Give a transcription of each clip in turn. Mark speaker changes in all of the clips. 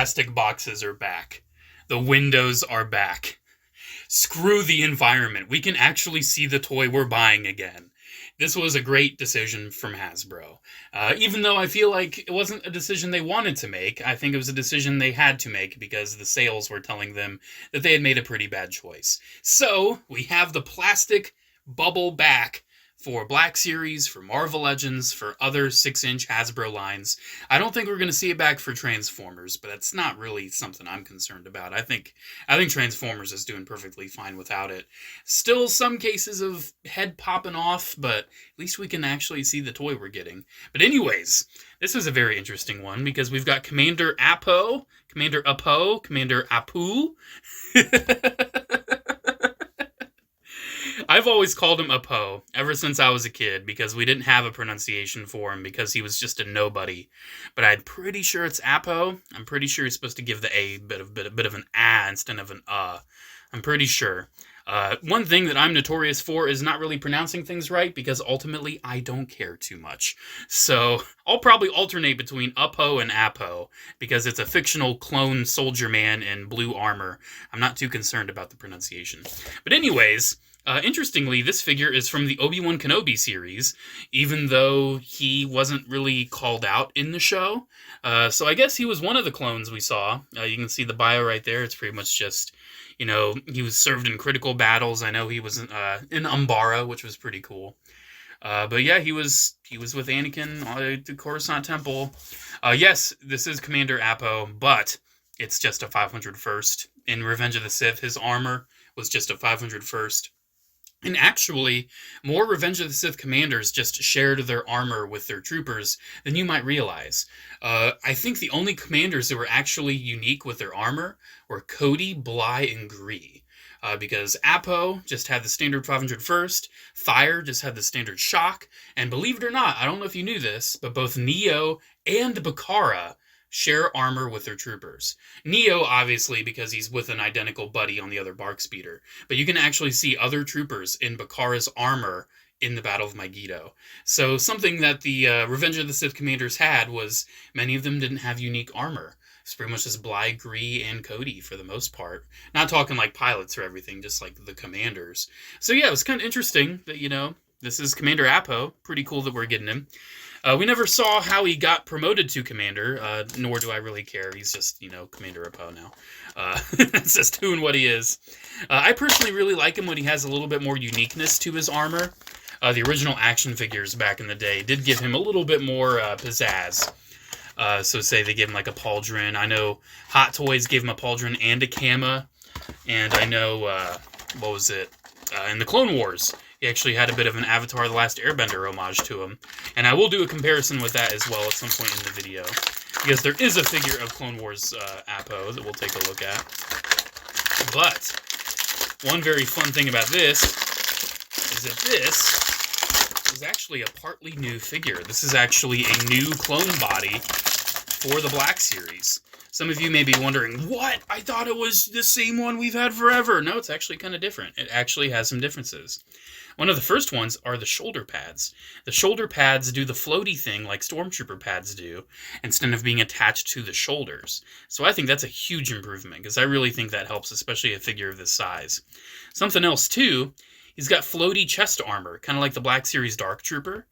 Speaker 1: plastic boxes are back. The windows are back. Screw the environment. We can actually see the toy we're buying again. This was a great decision from Hasbro. Even though I feel like it wasn't a decision they wanted to make, I think it was a decision they had to make because the sales were telling them that they had made a pretty bad choice. So, we have the plastic bubble back for Black Series, for Marvel Legends, for other 6-inch Hasbro lines. I don't think we're going to see it back for Transformers, but that's not really something I'm concerned about. I think Transformers is doing perfectly fine without it. Still some cases of head popping off, but at least we can actually see the toy we're getting. But anyways, this is a very interesting one because we've got Commander Appo, Commander Appo. I've always called him Appo ever since I was a kid because we didn't have a pronunciation for him because he was just a nobody. But I'm pretty sure it's Appo. I'm pretty sure he's supposed to give the A bit of an A instead of an I'm pretty sure. One thing that I'm notorious for is not really pronouncing things right because ultimately I don't care too much. So I'll probably alternate between Appo and Appo because it's a fictional clone soldier man in blue armor. I'm not too concerned about the pronunciation. But anyways, interestingly, this figure is from the Obi-Wan Kenobi series, even though he wasn't really called out in the show. So I guess he was one of the clones we saw. You can see the bio right there. It's pretty much just, you know, he was served in critical battles. I know he was in Umbara, which was pretty cool. But yeah, he was with Anakin at the Coruscant Temple. Yes, this is Commander Appo, but it's just a 501st. In Revenge of the Sith, his armor was just a 501st. And actually, more Revenge of the Sith commanders just shared their armor with their troopers than you might realize. I think the only commanders that were actually unique with their armor were Cody, Bly, and Gree. Because Appo just had the standard 501st, Thyre just had the standard shock, and believe it or not, I don't know if you knew this, but both Neo and Bakara share armor with their troopers. Neo, obviously, because he's with an identical buddy on the other Bark Speeder. But you can actually see other troopers in Bakara's armor in the Battle of Megiddo. So something that the Revenge of the Sith commanders had was many of them didn't have unique armor. It's pretty much just Bly, Gree, and Cody for the most part. Not talking like pilots or everything, just like the commanders. So yeah, it was kind of interesting that, you know, this is Commander Appo. Pretty cool that we're getting him. We never saw how he got promoted to Commander, nor do I really care. He's just, you know, Commander Appo now. That's just who and what he is. I personally really like him when he has a little bit more uniqueness to his armor. The original action figures back in the day did give him a little bit more pizzazz. So say they gave him like a pauldron. I know Hot Toys gave him a pauldron and a Kama. And I know, what was it? In the Clone Wars, he actually had a bit of an Avatar The Last Airbender homage to him. And I will do a comparison with that as well at some point in the video. Because there is a figure of Clone Wars Appo that we'll take a look at. But one very fun thing about this is that this is actually a partly new figure. This is actually a new clone body for the Black Series. Some of you may be wondering, what? I thought it was the same one we've had forever. No, it's actually kind of different. It actually has some differences. One of the first ones are the shoulder pads. The shoulder pads do the floaty thing like Stormtrooper pads do, instead of being attached to the shoulders. So I think that's a huge improvement, because I really think that helps, especially a figure of this size. Something else, too, he's got floaty chest armor, kind of like the Black Series Dark Trooper.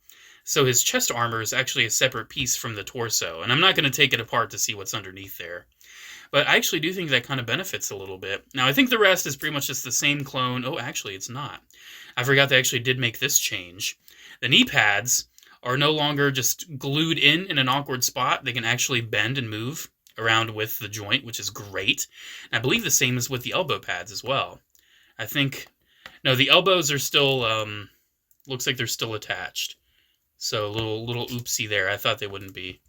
Speaker 1: So his chest armor is actually a separate piece from the torso, and I'm not going to take it apart to see what's underneath there. But I actually do think that kind of benefits a little bit. Now, I think the rest is pretty much just the same clone. Oh, actually, it's not. I forgot they actually did make this change. The knee pads are no longer just glued in an awkward spot. They can actually bend and move around with the joint, which is great. And I believe the same is with the elbow pads as well. I think... No, the elbows are still... looks like they're still attached. So a little oopsie there. I thought they wouldn't be.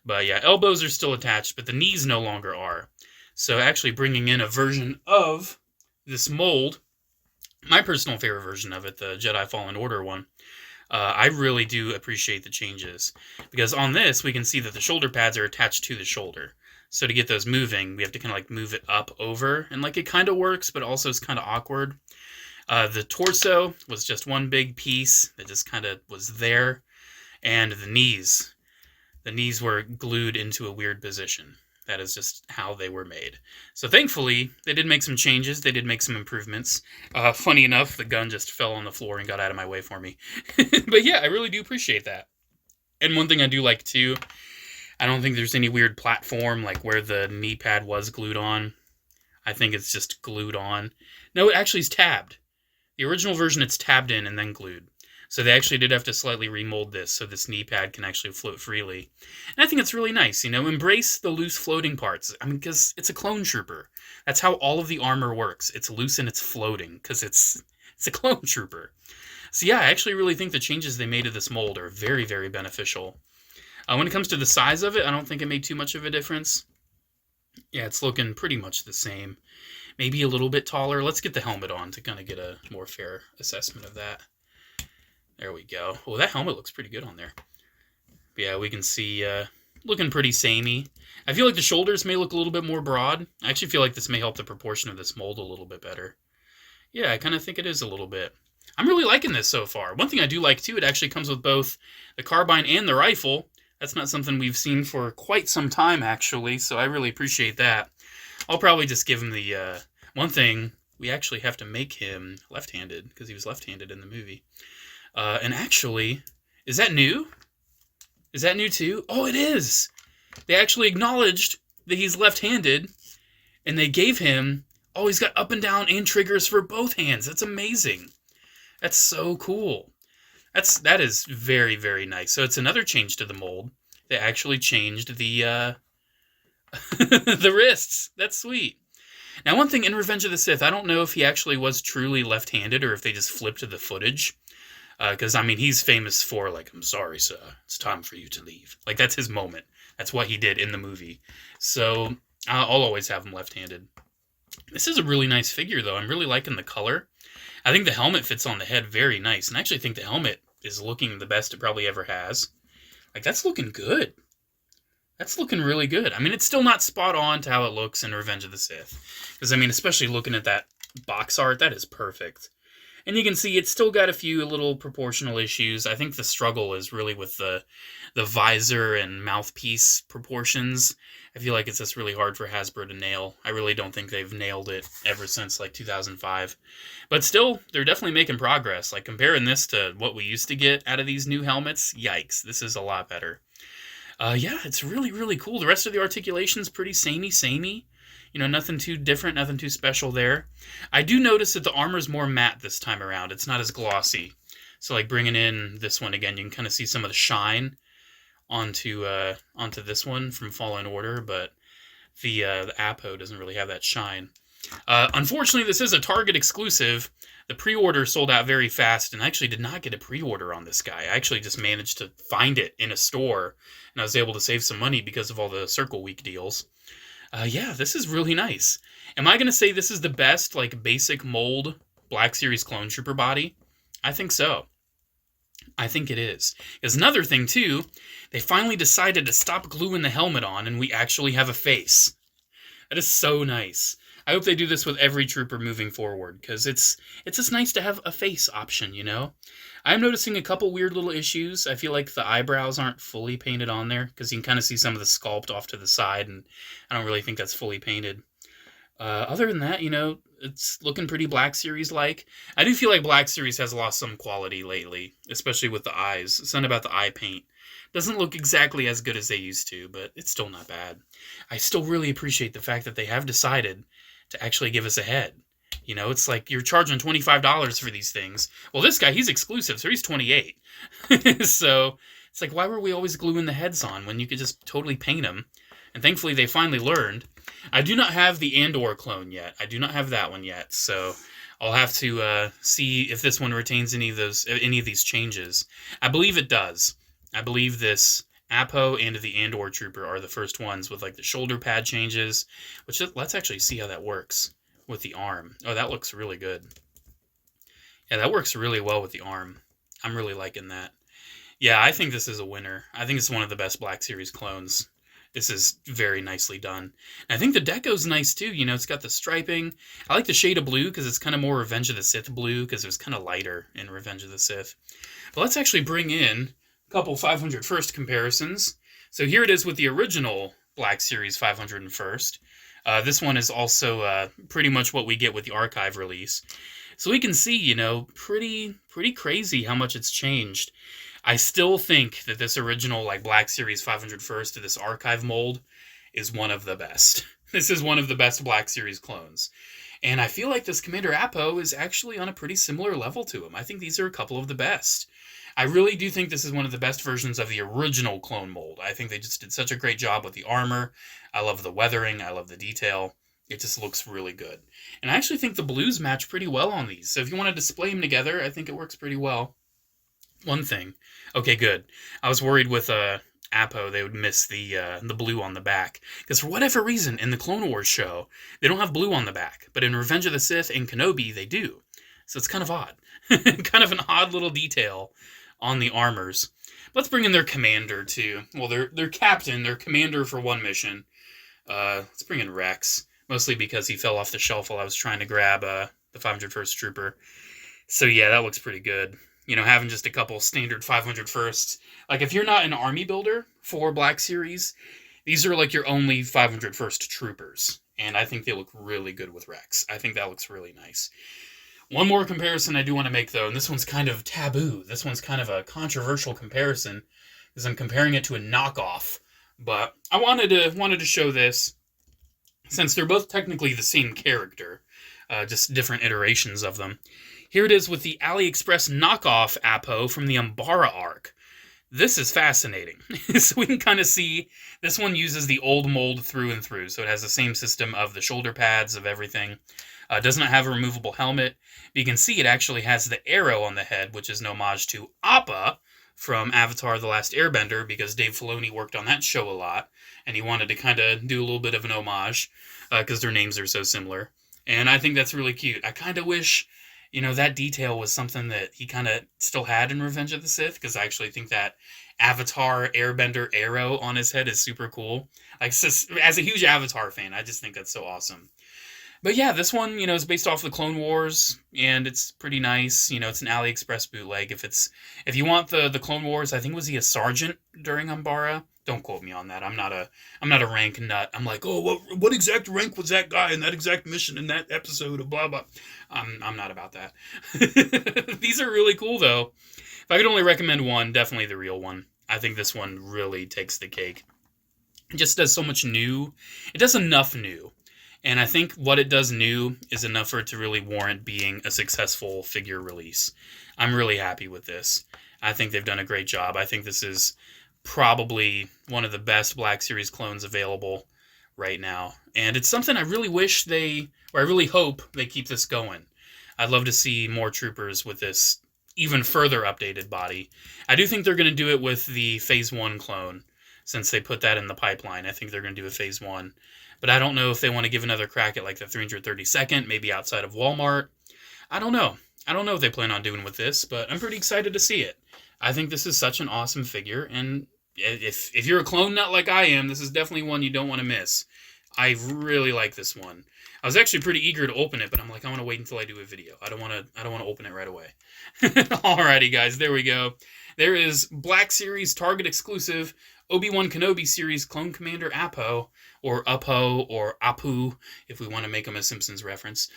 Speaker 1: But yeah, elbows are still attached, but the knees no longer are. So actually bringing in a version of this mold, my personal favorite version of it, the Jedi Fallen Order one, I really do appreciate the changes. Because on this, we can see that the shoulder pads are attached to the shoulder. So to get those moving, we have to kind of like move it up over. And like it kind of works, but also it's kind of awkward. The torso was just one big piece that just kind of was there. And the knees were glued into a weird position. That is just how they were made. So thankfully, they did make some changes. They did make some improvements. Funny enough, the gun just fell on the floor and got out of my way for me. But yeah, I really do appreciate that. And one thing I do like too, I don't think there's any weird platform like where the knee pad was glued on. I think it's just glued on. No, it actually is tabbed. The original version, it's tabbed in and then glued. So they actually did have to slightly remold this so this knee pad can actually float freely. And I think it's really nice, embrace the loose floating parts. I mean, because it's a clone trooper. That's how all of the armor works. It's loose and it's floating because it's a clone trooper. So yeah, I actually really think the changes they made to this mold are very, very beneficial. When it comes to the size of it, I don't think it made too much of a difference. Yeah, it's looking pretty much the same. Maybe a little bit taller. Let's get the helmet on to kind of get a more fair assessment of that. There we go. Well, that helmet looks pretty good on there. But yeah, we can see looking pretty samey. I feel like the shoulders may look a little bit more broad. I actually feel like this may help the proportion of this mold a little bit better. Yeah, I kind of think it is a little bit. I'm really liking this so far. One thing I do like, too, it actually comes with both the carbine and the rifle. That's not something we've seen for quite some time, actually, so I really appreciate that. I'll probably just give him the... one thing, we actually have to make him left-handed, because he was left-handed in the movie. And actually, is that new? Is that new too? Oh, it is! They actually acknowledged that he's left-handed, and they gave him, oh, he's got up and down and triggers for both hands. That's amazing. That's so cool. That is very, very nice. So it's another change to the mold. They actually changed the the wrists. That's sweet. Now, one thing in Revenge of the Sith, I don't know if he actually was truly left-handed or if they just flipped the footage. Because, I mean, he's famous for, like, I'm sorry, sir, it's time for you to leave. Like, that's his moment. That's what he did in the movie. So, I'll always have him left-handed. This is a really nice figure, though. I'm really liking the color. I think the helmet fits on the head very nice. And I actually think the helmet is looking the best it probably ever has. Like, that's looking good. That's looking really good. I mean, it's still not spot on to how it looks in Revenge of the Sith. Because, I mean, especially looking at that box art, that is perfect. And you can see it's still got a few little proportional issues. I think the struggle is really with the visor and mouthpiece proportions. I feel like it's just really hard for Hasbro to nail. I really don't think they've nailed it ever since, like, 2005. But still, they're definitely making progress. Like, comparing this to what we used to get out of these new helmets, yikes, this is a lot better. Yeah, it's really, really cool. The rest of the articulation's pretty samey. Nothing too different, nothing too special there. I do notice that the armor's more matte this time around. It's not as glossy. So, like, bringing in this one again, you can kind of see some of the shine onto this one from Fallen Order, but the Appo doesn't really have that shine. Unfortunately, this is a Target exclusive. The pre-order sold out very fast, and I actually did not get a pre-order on this guy. I actually just managed to find it in a store, and I was able to save some money because of all the Circle Week deals. Yeah, this is really nice. Am I going to say this is the best, like, basic mold Black Series Clone Trooper body? I think so. I think it is. Because another thing, too, they finally decided to stop gluing the helmet on, and we actually have a face. That is so nice. I hope they do this with every trooper moving forward, because it's just nice to have a face option, I'm noticing a couple weird little issues. I feel like the eyebrows aren't fully painted on there, because you can kind of see some of the sculpt off to the side, and I don't really think that's fully painted. Other than that, it's looking pretty Black Series-like. I do feel like Black Series has lost some quality lately, especially with the eyes. Something about the eye paint. Doesn't look exactly as good as they used to, but it's still not bad. I still really appreciate the fact that they have decided to actually give us a head. It's like you're charging $25 for these things. Well, this guy, he's exclusive, so he's $28. So it's like, why were we always gluing the heads on when you could just totally paint them? And thankfully, they finally learned. I do not have the Andor clone yet. I do not have that one yet. So I'll have to see if this one retains any of these changes. I believe it does. I believe this Appo and the Andor Trooper are the first ones with, like, the shoulder pad changes. Which, let's actually see how that works with the arm. Oh, that looks really good. Yeah, that works really well with the arm. I'm really liking that. Yeah, I think this is a winner. I think it's one of the best Black Series clones. This is very nicely done. And I think the deco's nice, too. It's got the striping. I like the shade of blue because it's kind of more Revenge of the Sith blue because it was kind of lighter in Revenge of the Sith. But let's actually bring in a couple 500 first comparisons. So here it is with the original Black Series 501st. This one is also pretty much what we get with the archive release. So we can see, you know, pretty crazy how much it's changed. I still think that this original, like, Black Series 501st to this archive mold is one of the best. This is one of the best Black Series clones. And I feel like this Commander Appo is actually on a pretty similar level to him. I think these are a couple of the best. I really do think this is one of the best versions of the original clone mold. I think they just did such a great job with the armor. I love the weathering. I love the detail. It just looks really good. And I actually think the blues match pretty well on these. So if you want to display them together, I think it works pretty well. One thing. Okay, good. I was worried with Appo they would miss the blue on the back. Because for whatever reason, in the Clone Wars show, they don't have blue on the back. But in Revenge of the Sith and Kenobi, they do. So it's kind of odd. Kind of an odd little detail on the armors. Let's bring in their commander, too. Well, their captain, their commander for one mission. Let's bring in Rex. Mostly because he fell off the shelf while I was trying to grab the 501st Trooper. So yeah, that looks pretty good. You know, having just a couple standard 501sts. Like, if you're not an army builder for Black Series, these are like your only 501st Troopers. And I think they look really good with Rex. I think that looks really nice. One more comparison I do want to make, though, and this one's kind of taboo. This one's kind of a controversial comparison, because I'm comparing it to a knockoff. But I wanted to show this, since they're both technically the same character, just different iterations of them. Here it is with the AliExpress knockoff Appo from the Umbara arc. This is fascinating. So we can kind of see this one uses the old mold through and through. So it has the same system of the shoulder pads, of everything. Does not have a removable helmet. But you can see it actually has the arrow on the head, which is an homage to Appa from Avatar: The Last Airbender, because Dave Filoni worked on that show a lot. And he wanted to kind of do a little bit of an homage, because their names are so similar. And I think that's really cute. I kind of wish, you know, that detail was something that he kind of still had in Revenge of the Sith, because I actually think that Avatar Airbender arrow on his head is super cool. Like, as a huge Avatar fan, I just think that's so awesome. But yeah, this one, you know, is based off the Clone Wars, and it's pretty nice. You know, it's an AliExpress bootleg. If you want the Clone Wars, I think, was he a sergeant during Umbara? Don't quote me on that. I'm not a rank nut. I'm like, oh, what exact rank was that guy in that exact mission in that episode of blah blah. I'm not about that. These are really cool, though. If I could only recommend one, definitely the real one. I think this one really takes the cake. It just does so much new. It does enough new. And I think what it does new is enough for it to really warrant being a successful figure release. I'm really happy with this. I think they've done a great job. I think this is probably one of the best Black Series clones available right now. And it's something I really wish I really hope they keep this going. I'd love to see more troopers with this even further updated body. I do think they're going to do it with the Phase 1 clone, since they put that in the pipeline. I think they're going to do a Phase 1. But I don't know if they want to give another crack at like the 332nd, maybe outside of Walmart. I don't know. I don't know what they plan on doing with this, but I'm pretty excited to see it. I think this is such an awesome figure, and if you're a clone nut like I am, this is definitely one you don't want to miss. I really like this one. I was actually pretty eager to open it, but I'm like, I want to wait until I do a video. I don't want to open it right away. Alrighty, guys, there we go. There is Black Series Target exclusive Obi-Wan Kenobi series Clone Commander Appo, or Uppo, or Appu, if we want to make him a Simpsons reference.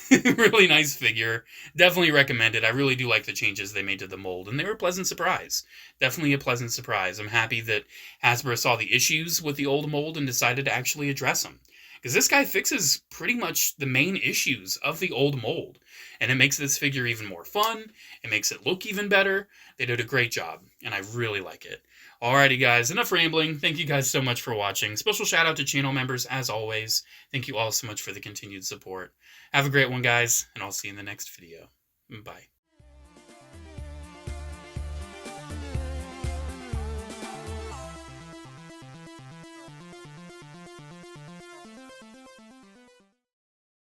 Speaker 1: Really nice figure. Definitely recommend it. I really do like the changes they made to the mold, and they were a pleasant surprise. Definitely a pleasant surprise. I'm happy that Hasbro saw the issues with the old mold and decided to actually address them. Because this guy fixes pretty much the main issues of the old mold. And it makes this figure even more fun. It makes it look even better. They did a great job, and I really like it. Alrighty, guys, enough rambling. Thank you guys so much for watching. Special shout out to channel members, as always. Thank you all so much for the continued support. Have a great one, guys, and I'll see you in the next video. Bye.